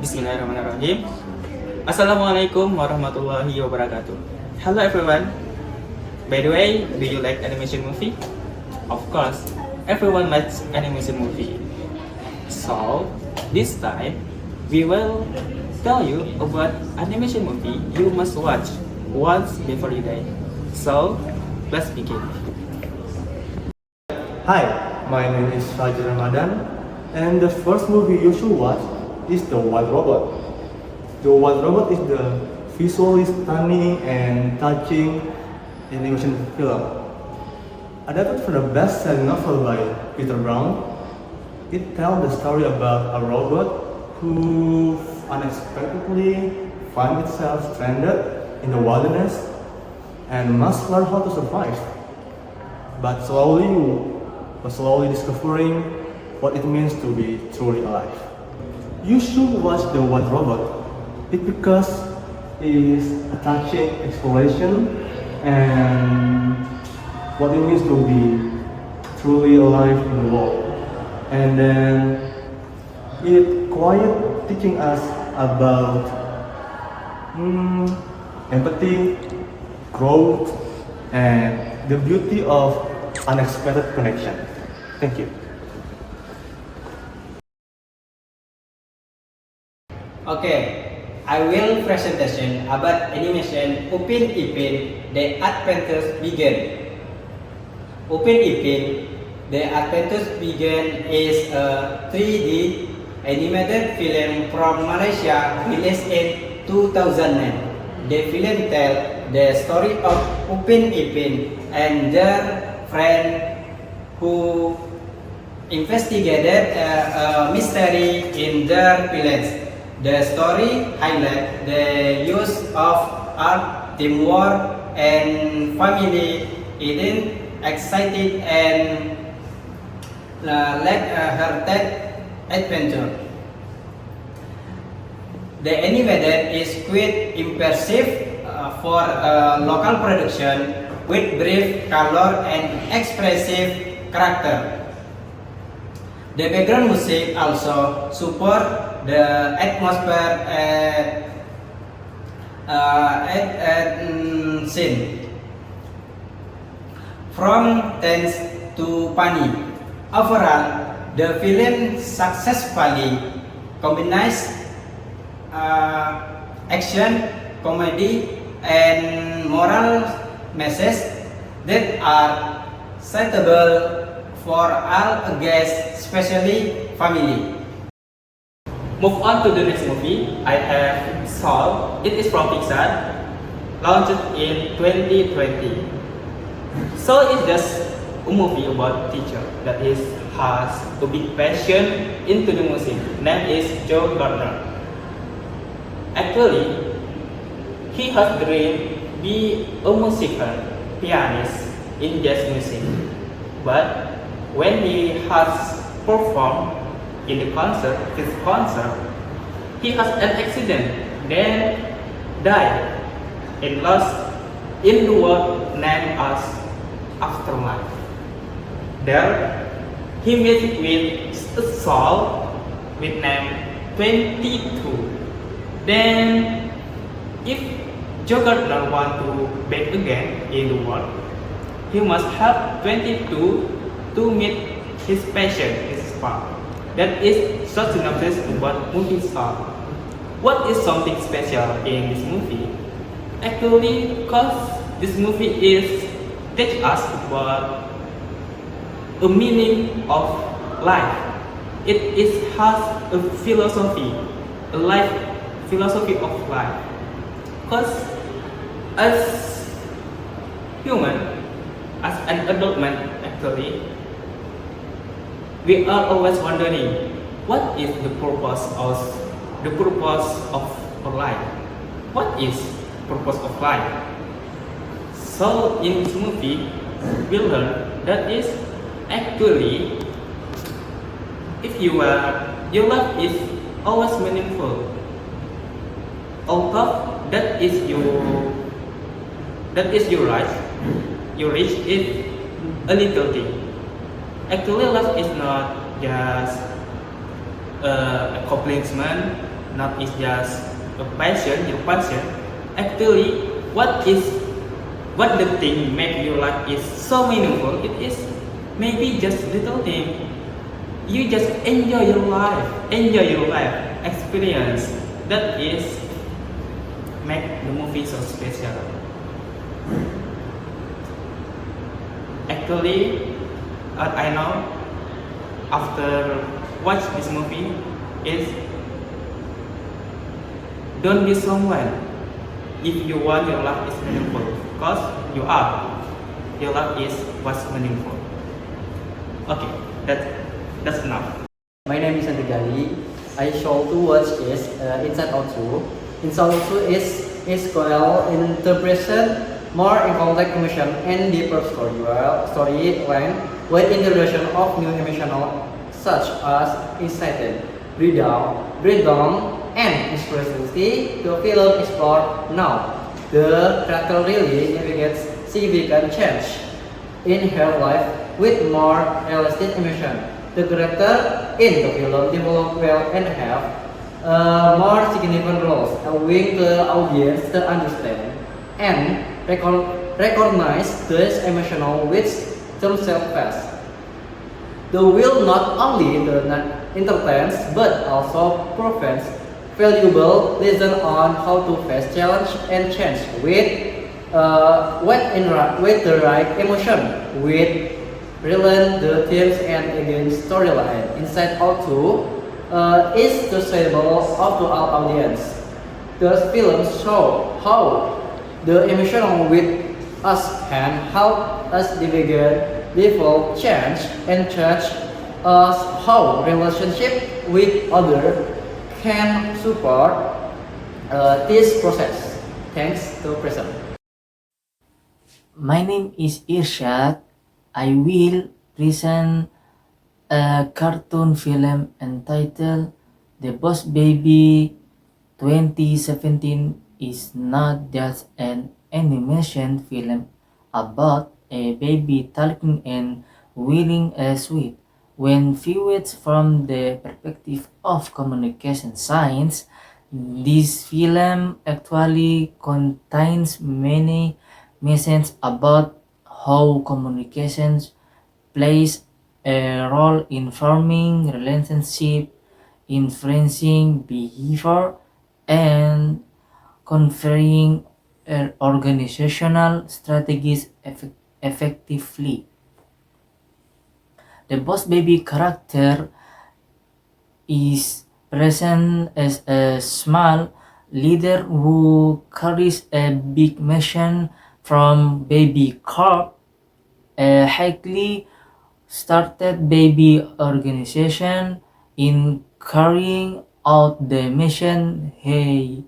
Bismillahirrahmanirrahim. Assalamualaikum warahmatullahi wabarakatuh. Hello everyone. By the way, do you like animation movie? Of course, everyone likes animation movie. So, this time we will tell you about animation movie you must watch once before you die. So, let's begin. Hi, my name is Fajar Ramadan, and the first movie you should watch is The White Robot. The White Robot is the visually stunning and touching animation film. Adapted from the best-selling novel by Peter Brown, it tells the story about a robot who unexpectedly finds itself stranded in the wilderness and must learn how to survive. But slowly discovering what it means to be truly alive. You should watch The White Robot. It because it is a touching exploration and what it means to be truly alive in the world. And then it quite teaching us about empathy, growth, and the beauty of unexpected connection. Thank you. Okay, I will presentation about animation Upin Ipin The Adventures Begin. Upin Ipin The Adventures Begin is a 3D animated film from Malaysia released in 2009. The film tells the story of Upin Ipin and their friend who investigated a mystery in their village. The story highlights the use of art, teamwork, and family in exciting and light-hearted adventure. The animated is quite impressive for a local production with brief color and expressive character. The background music also support the atmosphere at scene. From tense to funny. Overall, the film successfully combines action, comedy, and moral messages that are suitable for all guests, especially family. Move on to the next movie. I have Soul. It is from Pixar, launched in 2020. Soul is just a movie about teacher that has a big passion into the music. Name is Joe Gardner. Actually, he has dream be a musician, pianist in jazz music. But when he has performed in his concert, he has an accident, then died and lost in the world named as Afterlife. There, he met with a soul with name 22. Then, if Joe Gardner want to back again in the world, he must help 22 to meet his passion, his spark. That is short synopsis about movie Soul. What is something special in this movie? Actually, because this movie is teach us about a meaning of life. It has a philosophy, a life philosophy of life. Because as human, as an adult man, actually, we are always wondering what is the purpose of our life. What is purpose of life? So in this movie, we learn that is actually if your life is always meaningful. Although that is your right, you reach it a little thing. Actually, love is not just accomplishment, not is just a passion, your passion. Actually, what the thing make you like is so meaningful. It is maybe just little thing. You just enjoy your life experience. That is make the movie so special. Actually, I know after watch this movie is don't be someone if you want your life is meaningful because your life is what's meaningful. Okay, that's enough. My name is Santi Gali. I show to watch is Inside Out 2. Inside Out 2 is well interpretation, more in complex emotion and deeper storyline with introduction of new emotional such as excited, breakdown, and inspirationality. The film explore now. The character really navigates significant change in her life with more realistic emotion. The character in the film develop well and have more significant roles, allowing the audience to understand and recognize this emotional which themselves face. The will not only entertains but also provides valuable lesson on how to face challenge and change with the right emotion with relevant the themes and against storyline. Inside Out 2 is the suitable of to our audience. The film show how the emotional with us can help us develop change and change us how relationship with other can support this process. Thanks to present. My name is Irshad. I will present a cartoon film entitled The Boss Baby. 2017 is not just an animation film about a baby talking and wearing a suit. When viewed from the perspective of communication science, this film actually contains many messages about how communications plays a role in forming relationship, influencing behavior, and conferring organizational strategies effectively. The Boss Baby character is present as a small leader who carries a big mission from Baby Corp, a highly started baby organization. In carrying out the mission, he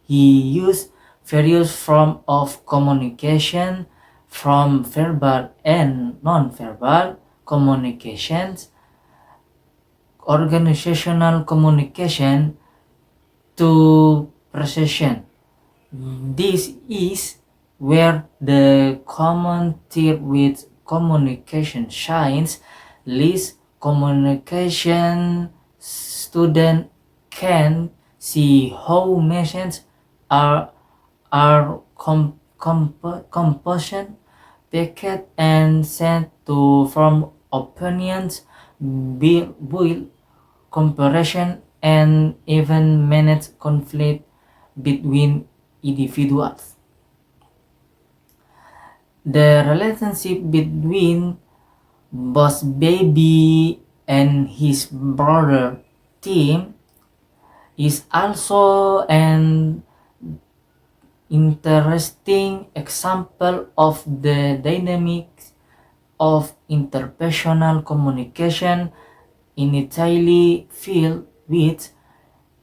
used various forms of communication, from verbal and non-verbal communications, organizational communication, to precision. This is where the common thread with communication science lies. Communication students can see how messages are composed, packaged, and sent to form opinions, build comparison, and even manage conflict between individuals. The relationship between Boss Baby and his brother Tim is also an interesting example of the dynamics of interpersonal communication, initially filled with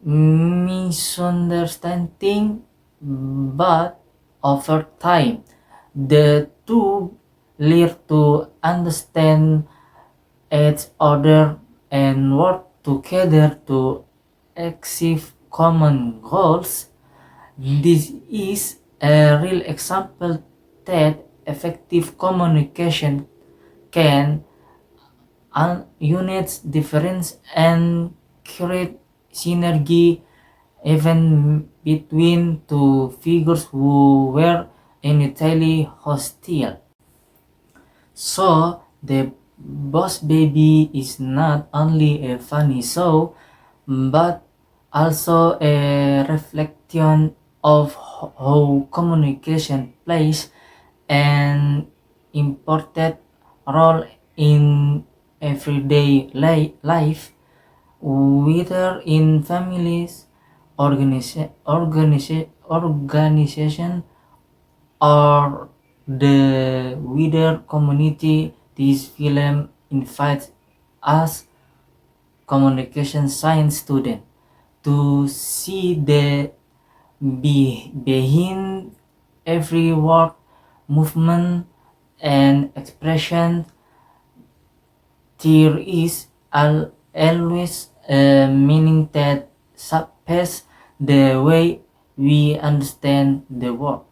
misunderstanding, but over time the two learn to understand each other and work together to achieve common goals. This is a real example that effective communication can unite difference and create synergy even between two figures who were initially hostile. So, The Boss Baby is not only a funny show, but also a reflection of how communication plays an important role in everyday life, whether in families, organization, or the wider community. This film invites us communication science student to see the behind every word, movement, and expression. There is always a meaning that surpasses the way we understand the world.